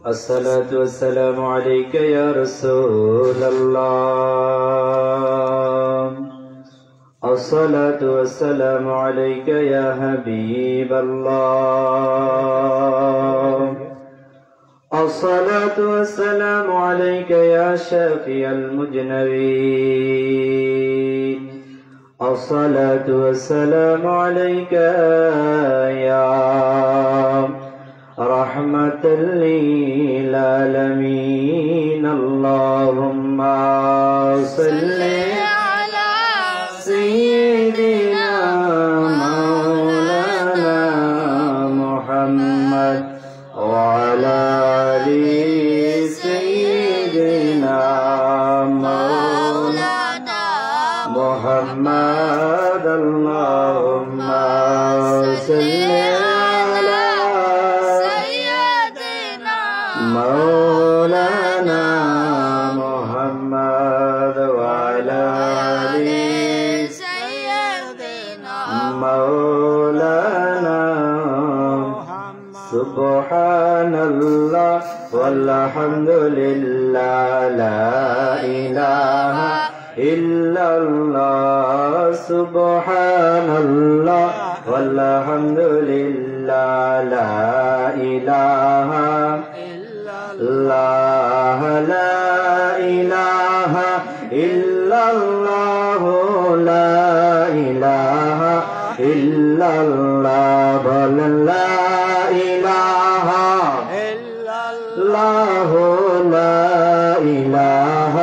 الصلاة والسلام عليك يا رسول الله. الصلاة والسلام عليك يا حبيب الله. الصلاة والسلام عليك يا شافي المذنبين. الصلاة والسلام عليك يا رحمة للعالمين. اللهم صل على سيدنا مولانا محمد وعلى آل سيدنا مولانا محمد. اللهم صل مولانا محمد وعلى آل سيدنا مولانا. سبحان الله والحمد لله لا إله إلا الله. سبحان الله والحمد لله لا إله الله. لا إله إلا الله. لا إله إلا الله. لا إله إلا الله. لا إله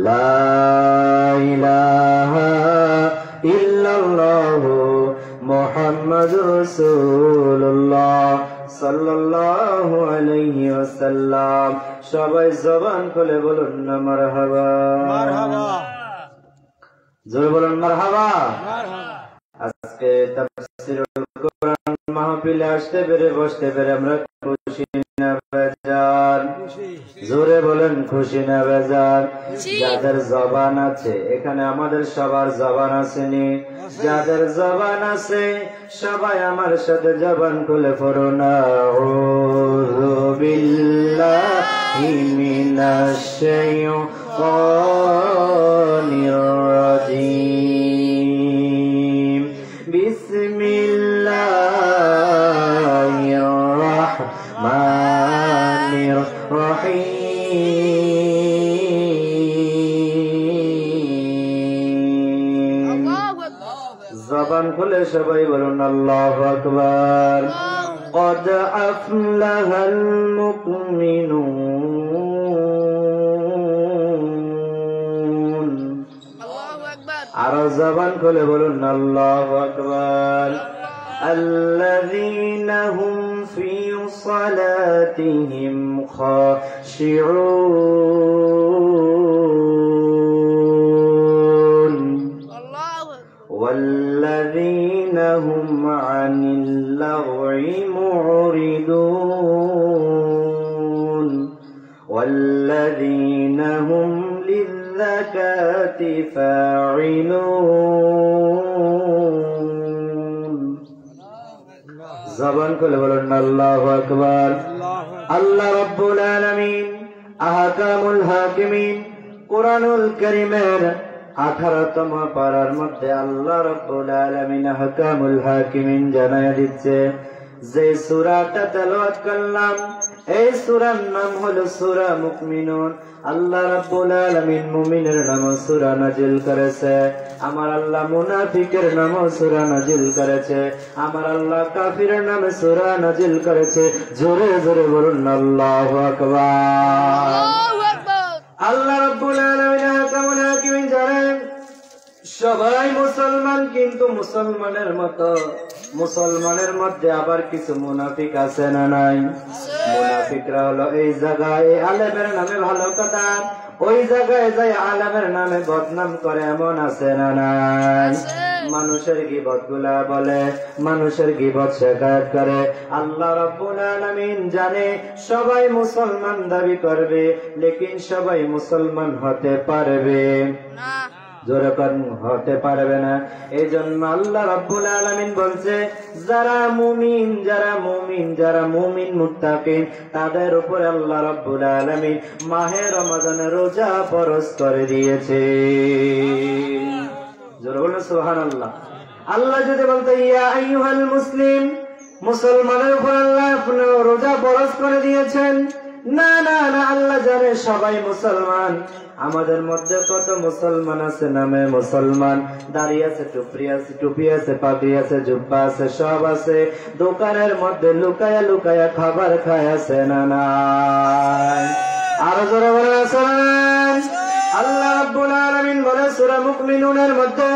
لا إله إلا الله محمد رسول الله সাল্লাল্লাহু আলাইহি ওয়াসাল্লাম। সবাই জবান খুলে বলুন না মারহাবা, মারহাবা, জোরে বলুন মারহাবা, মারহাবা। আজকে তাফসীরুল কোরআন মাহফিলে আসতে পেরে বসতে পেরে আমরা খুশি না বেজার? জোরে বলেন খুশি না বেজার? যাদের জবান আছে এখানে আমাদের সবার জবান আসেনি, যাদের জবান আছে সবাই আমার সাথে জবান খুলে পড়ুন আউযু বিল্লাহি মিনাশ শাইতানির রাজীম। বিসমিল্লাহির রাহমানির রহিম। জবান খুলে সবাই বলুন আল্লাহু আকবার। قد أفلح المؤمنون। আরো জবান খুলে বলুন আল্লাহু আকবার। الذين هم في صلاتهم خاشعون والذين هم عن اللغو معرضون والذين هم للزكاة فاعلون। জবান খুলে বলুন আল্লাহু আকবার। আল্লাহ রাব্বুল আলামিন আহকামুল হাকিমিন কুরআনুল কারীমের 18তম পারার মধ্যে আল্লাহ রাব্বুল আলামিন আহকামুল হাকিমিন জানায় দিচ্ছে যে সূরাটা তেলাওয়াত করলাম এই সূরার নাম হলো সূরা মুমিনুন। আল্লাহ রাব্বুল আলামিন মুমিনের নামে সূরা নাজিল করেছে, আমার আল্লাহ মুনাফিকের নামে সূরা নাজিল করেছে, আমার আল্লাহ কাফিরের নামে সূরা নাজিল করেছে। জোরে জোরে বলুন আল্লাহু আকবার। আল্লাহ রাব্বুল আলামিন আহকামুল হাকিমিন জানেন সবাই মুসলমান, কিন্তু মুসলমানের মতো মুসলমানের মধ্যে আবার কিছু মুনাফিক আছে না নাই? মুনাফিকরা হলো এই জায়গায় আলেমের নামে ভালো কথা, ওই জায়গায় যাই আলেমের নামে বদনাম করে, এমন আছে না নাই? মানুষের গীবত গুলা বলে, মানুষের গীবত শিকায়ত করে। আল্লাহ রাব্বুল আলামিন জানে সবাই মুসলমান দাবি করবে, লেকিন সবাই মুসলমান হতে পারবে না। যেরকম হতে পারবে না। এই জন্য আল্লাহ রাব্বুল আলামিন বলছে, যারা মুমিন মুত্তাকিন তাদের উপরে আল্লাহ রাব্বুল আলামিন মাহে রমাদানের রোজা ফরজ করে দিয়েছে। জোরে বলুন সুবহানাল্লাহ। আল্লাহ যদি বলতো ইয়া আইয়ুহাল মুসলিম, মুসলমানের উপর আল্লাহ রোজা ফরজ করে দিয়েছেন, না না না, আল্লাহ জানে সবাই মুসলমান। আমাদের মধ্যে কত মুসলমান আছে, নামে মুসলমান, দাড়ি আছে, টুপি আছে, পাগড়ি আছে, জুব্বা আছে, সব আছে, দোকানের মধ্যে লুকায়া লুকায়া খাবার খায় আছে না নাই? আরো জোরে বলে আছে। আল্লাহ রাব্বুল আলামিন বলে সূরা মুমিনুনের মধ্যে,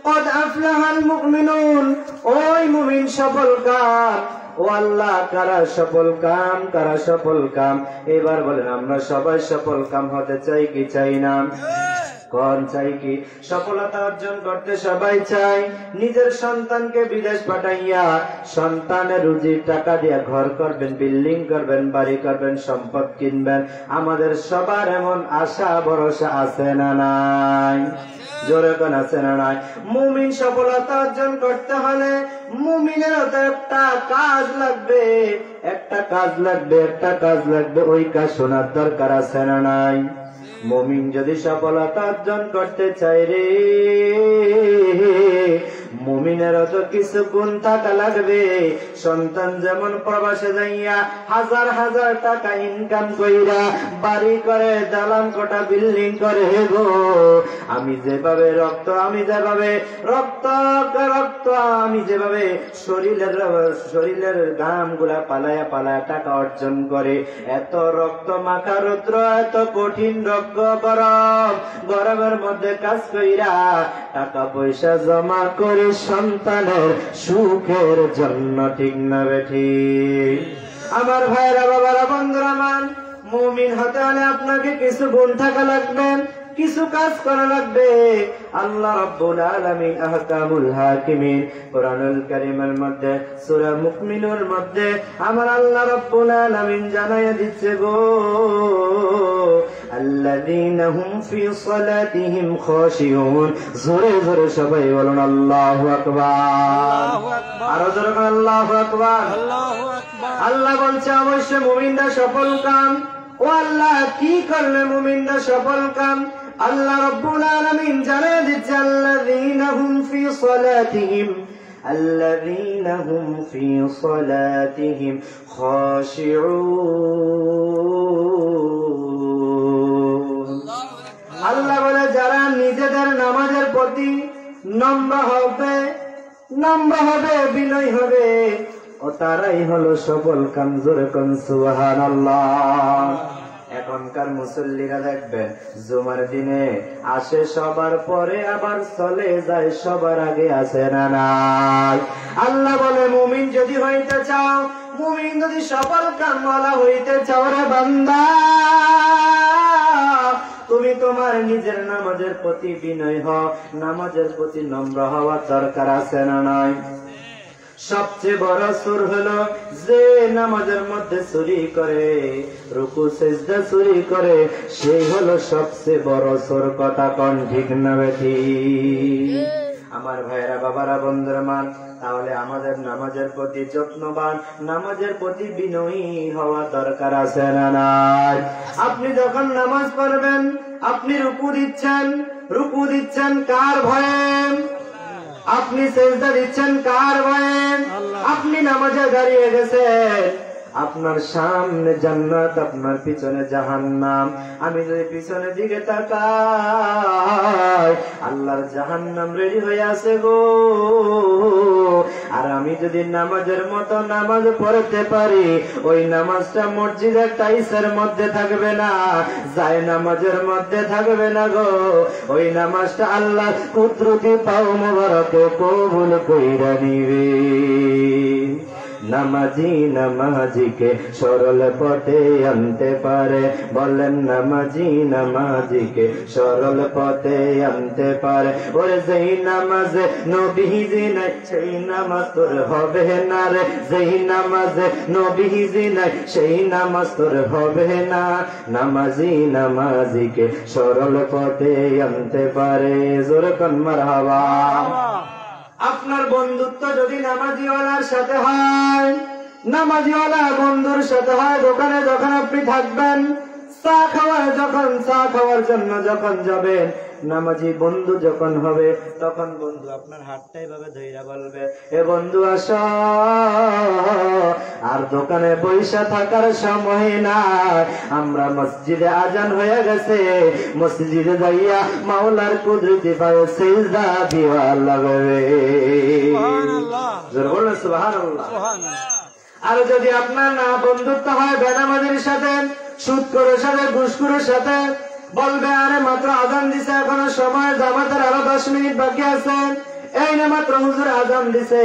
قد أفلح المؤمنون, ওই মুমিন সফল কাম। ও আল্লাহ, কারা সফল কাম, কারা সফল কাম? এবার বলেন, আমরা সবাই সফল কাম হতে চাই কি চাই না? কোন চাই কি? সফলতা অর্জন করতে সবাই চাই। নিজের সন্তানকে বিদেশ পাঠাইয়া সন্তানের রুজির টাকা দিয়া ঘর করবেন, বিল্ডিং করবেন, বাড়ি করবেন, সম্পদ কিনবেন। আমাদের সবার এমন আশা ভরসা আছে না নাই? জোরে কোন আছে না নাই? মুমিন সফলতা অর্জন করতে হলে মুমিনের তো একটা কাজ লাগবে, একটা কাজ লাগবে, একটা কাজ লাগবে। ওই কাজ শোনার দরকার আছে না নাই? মুমিন যদি সফলতা অর্জন করতে চাই রে, মুমিনের তো কিছু গুণ থাকা লাগবে। সন্তান যেমন প্রবাসে যাইয়া হাজার হাজার টাকা ইনকাম কইরা বাড়ি করে, দালান কোঠা বিল্ডিং করে, গো আমি যেভাবে রক্ত আমি যেভাবে শরীরের ঘাম গুলা পালায়া পালায়া টাকা অর্জন করে, এত রক্ত মাখা রৌদ্র, এত কঠিন রক্ত গরমের মধ্যে কাজ কইরা টাকা পয়সা জমা করে সন্তানের সুখের জন্য, ঠিক না বেঠিক? আমার ভাইরা, বাবারা, বন্ধুরা মান, মুমিন হতে হলে আপনাকে কিছু গুণ থাকা লাগবে, কিছু কাজ করা লাগবে। আল্লাহ রাব্বুল আলামিন আহকামুল হাকিমিন কোরআনুল কারীমের মধ্যে সূরা মুমিনুর মধ্যে আমার আল্লাহ রাব্বুল আলামিন জানায়া দিচ্ছে, গো আল্লাযীনা হুম ফি সালাতিহিম খাশিউন। জোরে জোরে সবাই বলুন আল্লাহু আকবার। আরো জোরে বলুন আল্লাহু আকবার। আল্লাহ বলছে অবশ্যই মুমিনরা সফল কাম। ও আল্লাহ, কি করলে মুমিনরা সফল কাম? আল্লাহ রাব্বুল আলামিন জানিয়ে দিচ্ছে, আল্লাযীনা হুম ফি সালাতিহিম খাশিউন। আল্লাহ বলে, যারা নিজেদের নামাজের প্রতি নম্র হবে, বিনয় হবে, ও তারাই হলো সফল কাম। জোরে কোন সুবহানাল্লাহ। এখনকার মুসল্লিরা দেখবেন জুমার দিনে আসে সবার পরে, আবার চলে যায় সবার আগে, আছে না নাই? আল্লাহ বলে, মুমিন যদি হইতে চাও, মুমিন যদি সফল কামওয়ালা হইতে চাও রে বান্দা, তুমি তোমার নিজের নামাজের প্রতি বিনয় হও, নামাজের প্রতি নম্র হওয়ার দরকার আছে না নাই? সবচেয়ে বড় চোর হলো যে নামাজের মধ্যে চুরি করে, রুকু সিজদা চুরি করে, সেই হলো সবচেয়ে বড় চোর। কথা কোন ঠিক না বেঠিক? আমার ভাইরা, বাবারা, বন্ধুরা মান, তাহলে আমাদের নামাজের প্রতি যত্নবান, নামাজের প্রতি বিনয়ী হওয়া দরকার আছে না নাই? আপনি যখন নামাজ পড়বেন, আপনি রুকু দিচ্ছেন কার ভয়ে? আপনি সেজদা দিচ্ছেন কার ভয়ে? আপনি নামাজে দাঁড়িয়ে গেছেন, আপনার সামনে জান্নাত, আপনার পিছনে জাহান্নাম। আমি যদি পিছনের দিকে তাকাই, আল্লাহর জাহান্নাম রেডি হয়ে আছে গো। আর আমি যদি নামাজের মতো নামাজ পড়তে পারি, ওই নামাজটা মসজিদের টাইসের মধ্যে থাকবে না, যায় নামাজের মধ্যে থাকবে না গো। ওই নামাজটা আল্লাহ কুদরতি পাও মোবারকে কবুল কইরা নিবে। নামাজি নামাজিকে সরল পথে আনতে পারে। বলেন নামাজি নামাজিকে সরল পথে আনতে পারে। ওরে যেই নামাজে নবীজি নাই সেই নামাজ তোর হবে না রে, যেই নামাজে নবীজি নাই সেই নামাজ তোর হবে না। নামাজি নামাজিকে সরল পথে আনতে পারে। জোরে কোন মারহাবা। আপনার বন্ধুত্ব যদি নামাজিওয়ালার সাথে হয়, নামাজিওয়ালা বন্ধুর সাথে হয়, দোকানে যখন আপনি থাকবেন, চা খাওয়ার জন্য যখন যাবেন, নামাজি বন্ধু যখন হবে, তখন বন্ধু আপনার হাতটা এভাবে ধইরা বলবে, এ বন্ধু আসো। আর দোকানে বৈশা থাকার সময় নাই, আমরা মসজিদে আজান হয়ে গেছে, মসজিদে যাইয়া মাওলার কুদরতি পায়ে সিজদা দিওয়া লাগবে। জোরে বলুন সুবহানাল্লাহ। আর যদি আপনার না বন্ধুত্ব হয় বেনামাজির সাথে, সুদখোরের সাথে, ঘুষখোরের সাথে, বলবে আরে মাত্র আজান দিছে, এখনো সময়, জামাতের আরো 10 মিনিট বাকি আছে, এই না মাত্র হুজুর আজান দিছে,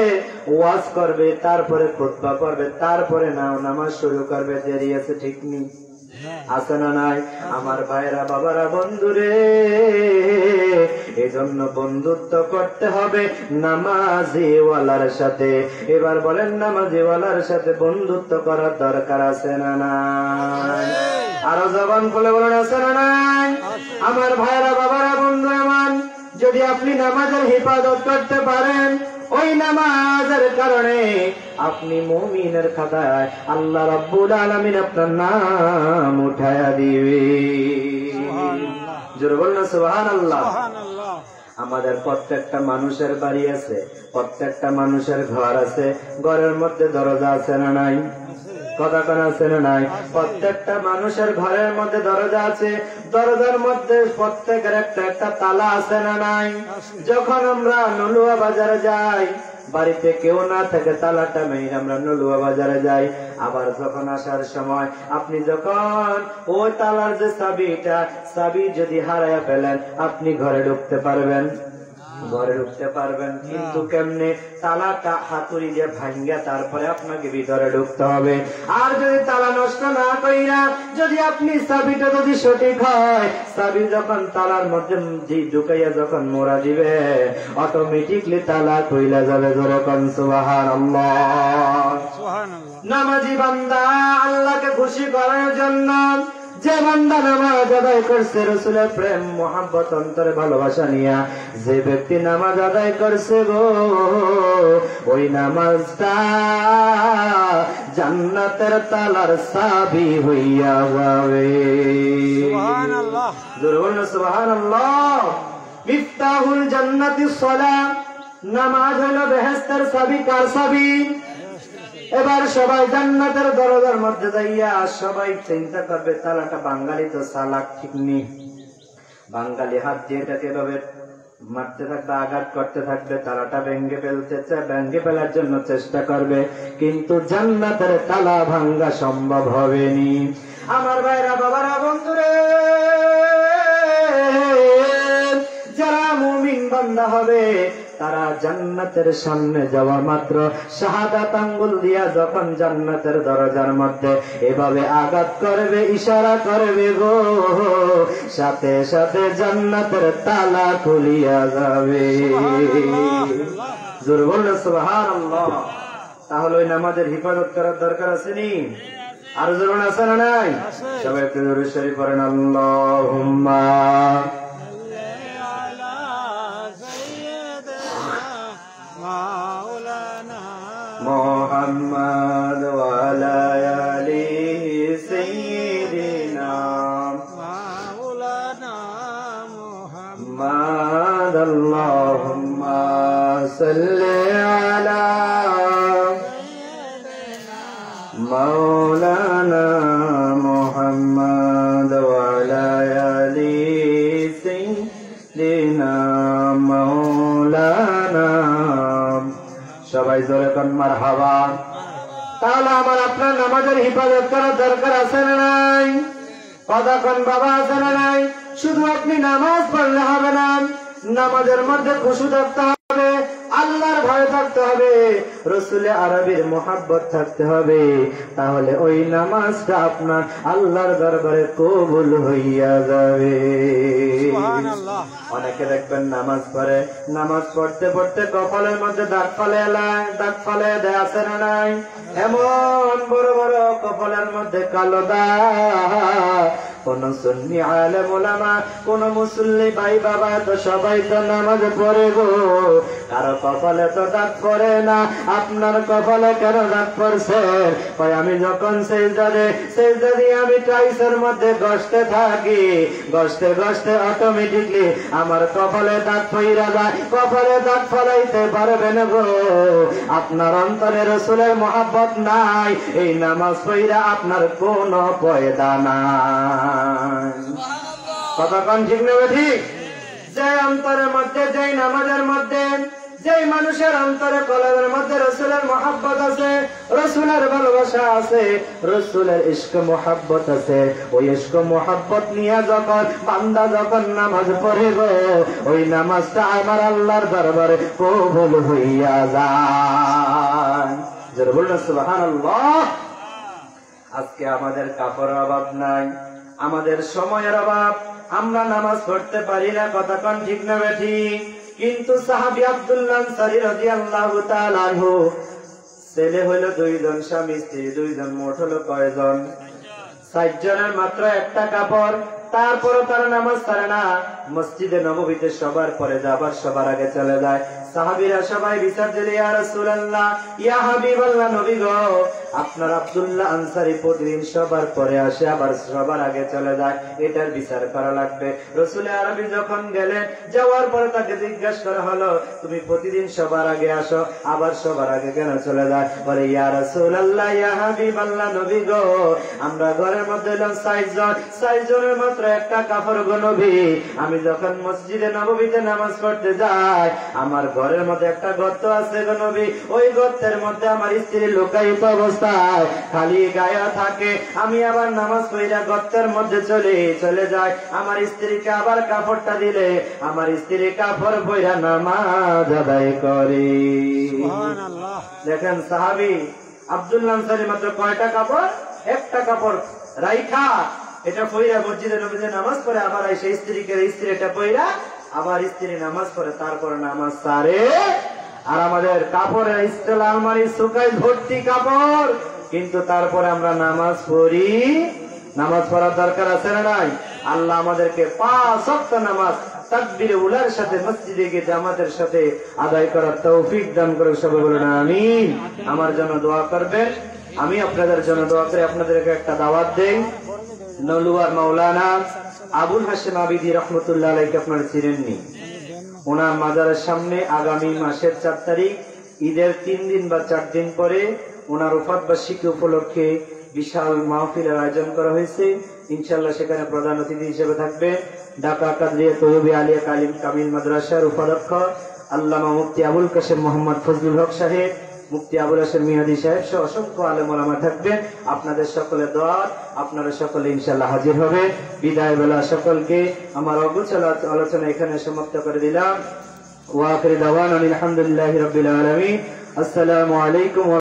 ওয়াজ করবে, তারপরে খুতবা করবে, তারপরে নামাজ শুরু করবে, দেরি আছে, ঠিক নেই? আছে না নাই? আমার ভাইরা বাবারা বন্ধুরে, এজন্য বন্ধুত্ব করতে হবে নামাজিওয়ালার সাথে। এবার বলেন নামাজিওয়ালার সাথে বন্ধুত্ব করার দরকার আছে না নাই? আরো জবান খুলে বলেন আছে না নাই? আমার ভাইরা বাবারা বন্ধু আমার, যদি আপনি নামাজের হেফাজত করতে পারেন, ওই নামাজের কারণে আপনি মুমিনের খাতায় আল্লাহ রাব্বুল আলামিন আপনার নাম উঠায়া দিবে। জোরে বলুন সুবহানাল্লাহ। আমাদের প্রত্যেকটা মানুষের বাড়ি আছে, প্রত্যেকটা মানুষের ঘর আছে, ঘরের মধ্যে দরজা আছে না নাই? কথা কোন আছে না নাই? প্রত্যেকটা মানুষের ঘরের মধ্যে দরজা আছে, দরজার মধ্যে প্রত্যেকের একটা একটা তালা আছে না নাই? যখন আমরা নলুয়া বাজারে যাই, বাড়িতে কেউ না থাকে, তালাটা মেরে আমরা নলুয়া বাজারে যাই। আবার যখন আসার সময় আপনি যখন ওই তালার যে চাবি যদি হারাইয়া ফেলেন, আপনি ঘরে ঢুকতে পারবেন? ঘরে ঢুকতে পারবেন, কিন্তু কেমনে? তালাটা হাতুড়ি দিয়ে ভাঙ্গা তারপরে আপনাকে ভিতরে ঢুকতে হবে। আর যদি তালা নষ্ট না কইরা যদি আপনি চাবিটা যদি সঠিক হয়, চাবি যখন তালার মধ্যে ঢুকাইয়া যখন মোড়া দিবে, অটোমেটিকলি তালা খুইলা যাবে। জোরে কোন সুবহানাল্লাহ। নামাজি বান্দা আল্লাহকে খুশি করার জন্য যে বান্দা নামাজ আদায় করছে, রাসূলের প্রেম মোহাব্বত অন্তরে ভালোবাসা নিয়া যে ব্যক্তি নামাজ আদায় করছে গো, ওই নামাজটা জান্নাতের তালার চাবি হইয়া যাবে। সুবহানাল্লাহ। জোরে বলুন সুবহানাল্লাহ। মিফতাহুল জান্নাতিস সালাহ, নামাজ হলো বেহেশতের চাবি। কার চাবি? এবার সবাই জান্নাতের দরজার মধ্যে যাইয়া সবাই চিন্তা করবে, তালাটা বাঙালি তো চালাক, ঠিক নেই? বাঙালি হাত দিয়ে এটাকে এভাবে মারতে থাকবে, আঘাত করতে থাকবে, তালাটা ভেঙে ফেলার জন্য চেষ্টা করবে, কিন্তু জান্নাতের তালা ভাঙ্গা সম্ভব হবে নি। আমার ভাইরা বাবারা বন্ধুরে, যারা মুমিন বান্দা হবে তারা জান্নাতের সামনে যাওয়া মাত্র শাহাদাত আঙ্গুল দিয়া যখন জান্নাতের দরজার মধ্যে এভাবে আঘাত করবে, ইশারা করবে গো, সাথে সাথে জান্নাতের তালা খুলিয়া যাবে। জোরে বলুন সুবহানাল্লাহ। তাহলে ওই নামাজের হিফাজত করার দরকার আছে নি? আর জোরে আছে না নাই? সবাই একটু জোরে শরীফ পড়েন, আল্লাহুম্মা মোহাম্মদ ওয়ালা আলি সাইয়্যিদিনা মাওলানা মুহাম্মদ। আল্লাহুম্মা সাল্লি আলা মাওলানা মুহাম্মদ ওয়ালা আলি সাইয়্যিদিনা মাওলানা। সবাই জোরে কোন মারহাবা। তাহলে আমার আপনার নামাজের হিফাজত করার দরকার আছে না নাই? কথা কোন বাবা, আছে না নাই? শুধু আপনি নামাজ পড়লে হবে না, নামাজের মধ্যে খুশু থাকতে হবে, আল্লাহর ভয় থাকতে হবে। রসুলে আরবির মোহাব্বত থাকতে হবে, তাহলে ওই নামাজটা আপনার আল্লাহর দরবারে কবুল হইয়া যাবে। অনেকে দেখবেন নামাজ পড়ে, নামাজ পড়তে পড়তে কপালের মধ্যে দাগ ফালে দেয়, আছে না নাই? এমন বড় বড় কপালের মধ্যে কালো দাগ। কোন সুন্নি আলেম ওলামা, কোন মুসল্লি ভাই বাবা তো সবাই তো নামাজ পড়ে গো, কারো কপালে তো দাগ পড়ে না। আপনার কপালে কেন দাগ পড়ছে? আমি যখন সেজদা দিয়ে আমি টাইসের মধ্যে গসতে থাকি, গসতে অটোমেটিকলি আমার কপালে দাগ পইরা যায়। কপালে দাগ ফলাইতে পারবেন গো? আপনার অন্তরে রাসূলের মহব্বত নাই, এই নামাজ পইরা আপনার কোন পয়দা নাই। কথা কোন ঠিক নেবে? ঠিক। যে অন্তরের মধ্যে, যেই নামাজের মধ্যে, যেই মানুষের অন্তরে কলবের মধ্যে রাসূলের মহব্বত আছে, রাসূলের ভালোবাসা আছে, রাসূলের ইশক মহব্বত আছে, ওই ইশক মহব্বত নিয়ে যখন বান্দা যখন নামাজ পড়ে গো, ওই নামাজটা আমার আল্লাহর দরবারে কবুল হইয়া যায়। যারা বললেন সুবহানাল্লাহ। আজকে আমাদের কাপড়ের অভাব নাই, আমাদের সময়ের অভাব, আমরা নামাজ পড়তে পারি না। কথা কোন ঠিক না ঠিক? কিন্তু সাহাবী আব্দুল্লাহ আনসারী রাদিয়াল্লাহু তাআলা আনহু, ছেলে হইল 2 জন, স্বামী স্ত্রী 2 জন, মোট হলো কয়জন? 60 জনের মাত্র একটা কাপড়। তারপরে তারা নামাজ ছাড়ে না, মসজিদে নববীতে সবার পরে যাবার সবার আগে চলে যায়। সাহাবীরা সবাই বিচার দিলে, ইয়া রাসূলুল্লাহ, ইয়া হাবিবাল্লাহ, নবী গো, আপনার আব্দুল্লাহ আনসারী প্রতিদিন সবার পরে আসে, আবার সবার আগে চলে যায়, এটার বিচার করা লাগবে। রাসূলে আরবি যখন গেলেন, যাওয়ার পরে তাকে জিজ্ঞাসা করা হলো, তুমি প্রতিদিন সবার আগে আসো, আবার সবার আগে কেন চলে যায়? বলে, ইয়া রাসূলুল্লাহ, ইয়া হাবিবাল্লাহ, নবী গো, আমরা ঘরের মধ্যে এলাম 60 জন, 60 জনের মাত্র একটা কাপড় গো নবী। আমি যখন মসজিদে নববীতে নামাজ পড়তে যাই, আমার ঘরের মধ্যে একটা গর্ত আছে গো নবী, ওই গর্তের মধ্যে আমার স্ত্রী লুকায়িত অবস্থায় খালি গায়ে থাকে। আমি আবার নামাজ পড়া গর্তের মধ্যে চলে যাই, আমার স্ত্রীকে আবার কাপড়টা দিলে আমার স্ত্রী কাপড় পড়া নামাজ আদায় করে। দেখেন সাহাবী আব্দুল্লাহ আনসারী মাত্র কয়টা কাপড়? একটা কাপড় রাইখা এটা পইরা মসজিদে নবীতে নামাজ পড়ে, আবার সেই স্ত্রীকে স্ত্রী এটা পইরা আবার স্ত্রী নামাজ পড়ে, তারপরে নামাজ সারে। আর আমাদের কাপড়ের স্টিল আলমারি শুকাই ভর্তি কাপড়, কিন্তু তারপরে আমরা নামাজ পড়ি। নামাজ পড়ার দরকার আছে না নাই? আল্লাহ আমাদেরকে 5 ওয়াক্ত নামাজ তাকবীরে উলার সাথে মসজিদে গিয়ে জামাতের সাথে আদায় করার তৌফিক দান করুন। সবাই বলুন আমিন। আমার জন্য দোয়া করবেন, আমি আপনাদের জন্য দোয়া করে আপনাদেরকে একটা দাওয়াত দেই। নলুয়ার মাওলানা আবুল হাশেম আবিদি রহমতুল্লাহ আলাইহি আপনারা চিনেননি? ওনার মাজারের সামনে আগামী মাসের 4 তারিখ ঈদের 3 দিন বা 4 দিন পরে ওনার ওফাত বার্ষিকী উপলক্ষে বিশাল মাহফিলের আয়োজন করা হয়েছে। ইনশাআল্লাহ সেখানে প্রধান অতিথি হিসেবে থাকবে ঢাকা কাদরিয়া তৈয়বী আলিয়া কামিল মাদ্রাসার উপাধ্যক্ষ আল্লামা মুফতি আবুল কাশেম মোহাম্মদ ফজলুল হক সাহেব, মুফতি আবুল হাশেম মিহাদি সাহেব সহ অসংখ্য আলেম ওলামা থাকবেন। আপনাদের সকলের দোয়া, আপনারা সকলে ইনশাআল্লাহ হাজির হবে। বিদায় বেলা সকলকে আমার অগোচর আলোচনা এখানে সমাপ্ত করে দিলাম। ওয়া আখিরু দাওয়ানা আলহামদুলিল্লাহি রাব্বিল আলামিন। আসসালামু আলাইকুম।